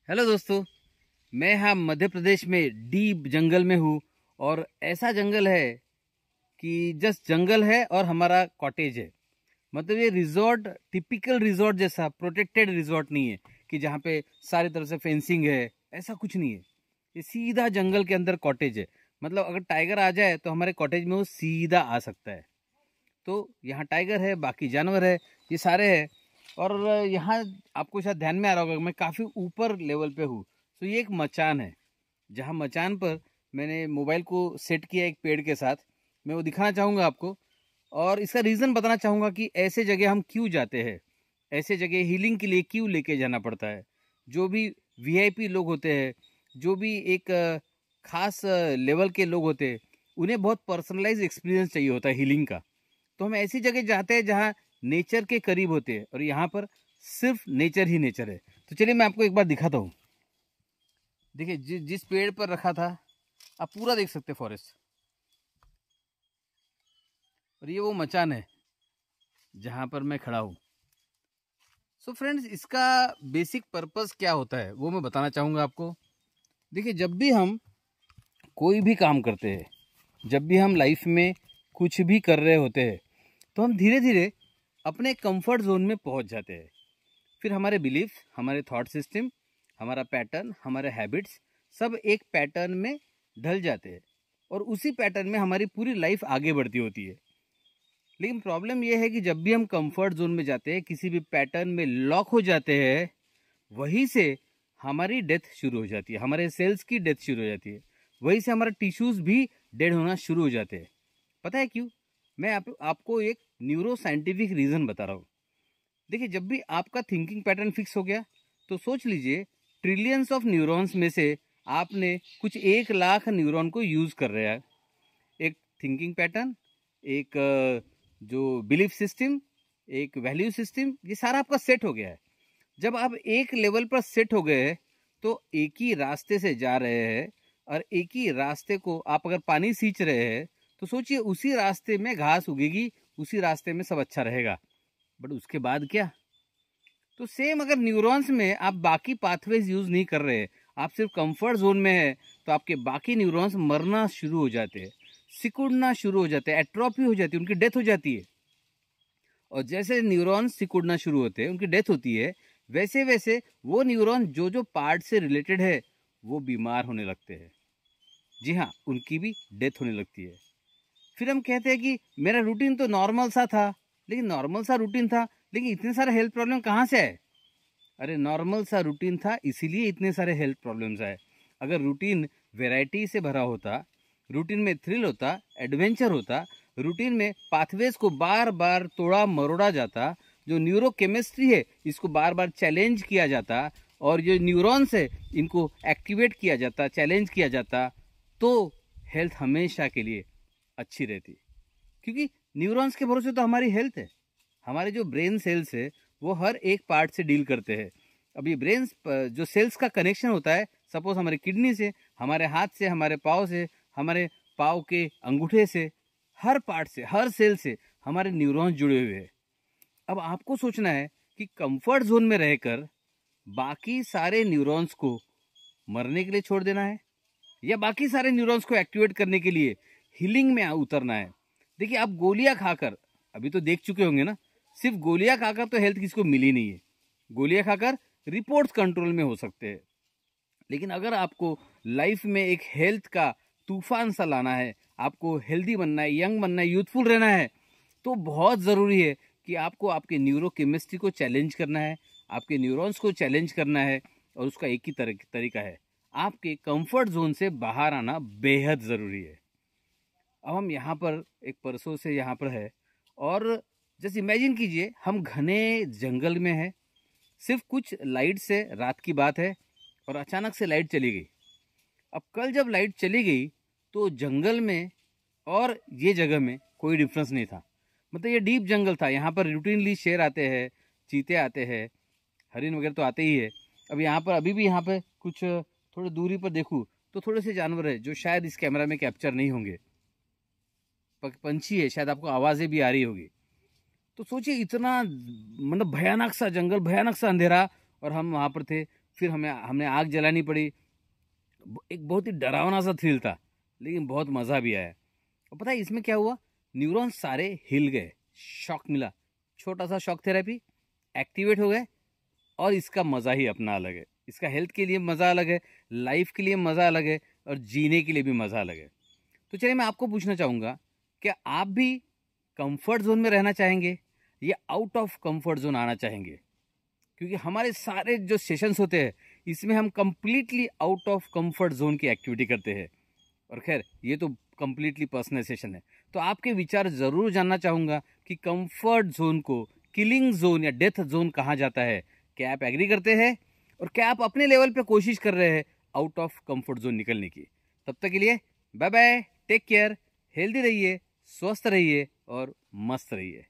Hello दोस्तों। मैं यहाँ मध्य प्रदेश में डीप जंगल में हूँ। और ऐसा जंगल है कि जस्ट जंगल है और हमारा कॉटेज है। मतलब ये रिजॉर्ट टिपिकल रिजॉर्ट जैसा प्रोटेक्टेड रिजॉर्ट नहीं है कि जहाँ पे सारी तरफ से फेंसिंग है। ऐसा कुछ नहीं है। ये सीधा जंगल के अंदर कॉटेज है। मतलब अगर टाइगर आ जाए तो हमारे कॉटेज में वो सीधा आ सकता है। तो यहाँ टाइगर है, बाकी जानवर है, ये सारे हैं। और यहाँ आपको शायद ध्यान में आ रहा होगा, मैं काफ़ी ऊपर लेवल पे हूँ। तो ये एक मचान है, जहाँ मचान पर मैंने मोबाइल को सेट किया एक पेड़ के साथ। मैं वो दिखाना चाहूँगा आपको, और इसका रीज़न बताना चाहूँगा कि ऐसे जगह हम क्यों जाते हैं, ऐसे जगह हीलिंग के लिए क्यों लेके जाना पड़ता है। जो भी वीआईपी लोग होते हैं, जो भी एक खास लेवल के लोग होते हैं, उन्हें बहुत पर्सनलाइज एक्सपीरियंस चाहिए होता है हीलिंग का। तो हम ऐसी जगह जाते हैं जहाँ नेचर के करीब होते हैं, और यहाँ पर सिर्फ नेचर ही नेचर है। तो चलिए मैं आपको एक बार दिखाता हूँ। देखिए जिस पेड़ पर रखा था, आप पूरा देख सकते हैं फॉरेस्ट। और ये वो मचान है जहाँ पर मैं खड़ा हूँ। सो फ्रेंड्स, इसका बेसिक पर्पस क्या होता है वो मैं बताना चाहूँगा आपको। देखिए, जब भी हम कोई भी काम करते हैं, जब भी हम लाइफ में कुछ भी कर रहे होते हैं, तो हम धीरे धीरे अपने कंफर्ट जोन में पहुंच जाते हैं। फिर हमारे बिलीफ, हमारे थॉट सिस्टम, हमारा पैटर्न, हमारे हैबिट्स सब एक पैटर्न में ढल जाते हैं, और उसी पैटर्न में हमारी पूरी लाइफ आगे बढ़ती होती है। लेकिन प्रॉब्लम यह है कि जब भी हम कंफर्ट जोन में जाते हैं, किसी भी पैटर्न में लॉक हो जाते हैं, वहीं से हमारी डेथ शुरू हो जाती है, हमारे सेल्स की डेथ शुरू हो जाती है। वहीं से हमारे टिश्यूज भी डेड होना शुरू हो जाते हैं। पता है क्यों? मैं आपको एक न्यूरो साइंटिफिक रीज़न बता रहा हूँ। देखिए, जब भी आपका थिंकिंग पैटर्न फिक्स हो गया, तो सोच लीजिए ट्रिलियंस ऑफ न्यूरॉन्स में से आपने कुछ 1 लाख न्यूरॉन को यूज़ कर रहा है। एक थिंकिंग पैटर्न, एक जो बिलीफ सिस्टम, एक वैल्यू सिस्टम, ये सारा आपका सेट हो गया है। जब आप एक लेवल पर सेट हो गए, तो एक ही रास्ते से जा रहे हैं, और एक ही रास्ते को आप अगर पानी सींच रहे हैं, तो सोचिए उसी रास्ते में घास उगेगी, उसी रास्ते में सब अच्छा रहेगा। बट उसके बाद क्या? तो सेम अगर न्यूरॉन्स में आप बाकी पाथवेज यूज नहीं कर रहे, आप सिर्फ कंफर्ट जोन में है, तो आपके बाकी न्यूरॉन्स मरना शुरू हो जाते हैं, सिकुड़ना शुरू हो जाते हैं, एट्रोफी हो जाती है, उनकी डेथ हो जाती है। और जैसे न्यूरॉन सिकुड़ना शुरू होते हैं, उनकी डेथ होती है, वैसे वैसे वो न्यूरॉन जो जो पार्ट से रिलेटेड है, वो बीमार होने लगते हैं। जी हाँ, उनकी भी डेथ होने लगती है। फिर हम कहते हैं कि मेरा रूटीन तो नॉर्मल सा था। लेकिन नॉर्मल सा रूटीन था, लेकिन इतने सारे हेल्थ प्रॉब्लम कहाँ से आए? अरे, नॉर्मल सा रूटीन था, इसीलिए इतने सारे हेल्थ प्रॉब्लम्स आए। अगर रूटीन वैरायटी से भरा होता, रूटीन में थ्रिल होता, एडवेंचर होता, रूटीन में पाथवेज को बार बार तोड़ा मरोड़ा जाता, जो न्यूरोकेमिस्ट्री है इसको बार बार चैलेंज किया जाता, और जो न्यूरॉन्स है इनको एक्टिवेट किया जाता, चैलेंज किया जाता, तो हेल्थ हमेशा के लिए अच्छी रहती। क्योंकि न्यूरॉन्स के भरोसे तो हमारी हेल्थ है। हमारे जो ब्रेन सेल्स है, वो हर एक पार्ट से डील करते हैं। अब ये ब्रेन जो सेल्स का कनेक्शन होता है, सपोज हमारे किडनी से, हमारे हाथ से, हमारे पाँव से, हमारे पाँव के अंगूठे से, हर पार्ट से, हर सेल से हमारे न्यूरॉन्स जुड़े हुए हैं। अब आपको सोचना है कि कंफर्ट जोन में रहकर बाकी सारे न्यूरॉन्स को मरने के लिए छोड़ देना है, या बाकी सारे न्यूरॉन्स को एक्टिवेट करने के लिए हीलिंग में उतरना है। देखिए, आप गोलियां खाकर, अभी तो देख चुके होंगे ना, सिर्फ गोलियां खाकर तो हेल्थ किसी को मिली नहीं है। गोलियां खाकर रिपोर्ट्स कंट्रोल में हो सकते हैं, लेकिन अगर आपको लाइफ में एक हेल्थ का तूफान सा लाना है, आपको हेल्दी बनना है, यंग बनना है, यूथफुल रहना है, तो बहुत ज़रूरी है कि आपको आपके न्यूरोकेमिस्ट्री को चैलेंज करना है, आपके न्यूरॉन्स को चैलेंज करना है। और उसका एक ही तरीका है, आपके कंफर्ट जोन से बाहर आना बेहद ज़रूरी है। अब हम यहाँ पर एक परसों से यहाँ पर है, और जैसे इमेजिन कीजिए हम घने जंगल में हैं, सिर्फ कुछ लाइट से, रात की बात है, और अचानक से लाइट चली गई। अब कल जब लाइट चली गई, तो जंगल में और ये जगह में कोई डिफरेंस नहीं था। मतलब ये डीप जंगल था, यहाँ पर रूटीनली शेर आते हैं, चीते आते हैं, हरिन वगैरह तो आते ही है। अब यहाँ पर अभी भी यहाँ पे कुछ थोड़ी दूरी पर देखूँ तो थोड़े से जानवर है जो शायद इस कैमरा में कैप्चर नहीं होंगे। पंछी है, शायद आपको आवाज़ें भी आ रही होगी। तो सोचिए, इतना मतलब भयानक सा जंगल, भयानक सा अंधेरा, और हम वहाँ पर थे। फिर हमने आग जलानी पड़ी। एक बहुत ही डरावना सा थ्रिल था, लेकिन बहुत मज़ा भी आया। और पता है इसमें क्या हुआ, न्यूरॉन्स सारे हिल गए, शॉक मिला, छोटा सा शॉक थेरेपी एक्टिवेट हो गए। और इसका मज़ा ही अपना अलग है, इसका हेल्थ के लिए मज़ा अलग है, लाइफ के लिए मज़ा अलग है, और जीने के लिए भी मज़ा अलग है। तो चलिए मैं आपको पूछना चाहूँगा, क्या आप भी कंफर्ट जोन में रहना चाहेंगे या आउट ऑफ कंफर्ट जोन आना चाहेंगे? क्योंकि हमारे सारे जो सेशंस होते हैं इसमें हम completely out of comfort zone की एक्टिविटी करते हैं। और खैर ये तो कंप्लीटली पर्सनल सेशन है, तो आपके विचार ज़रूर जानना चाहूँगा कि कंफर्ट जोन को किलिंग जोन या डेथ जोन कहा जाता है। क्या आप एग्री करते हैं, और क्या आप अपने लेवल पे कोशिश कर रहे हैं आउट ऑफ कंफर्ट जोन निकलने की? तब तक के लिए bye bye, take care, healthy रहिए, स्वस्थ रहिए और मस्त रहिए।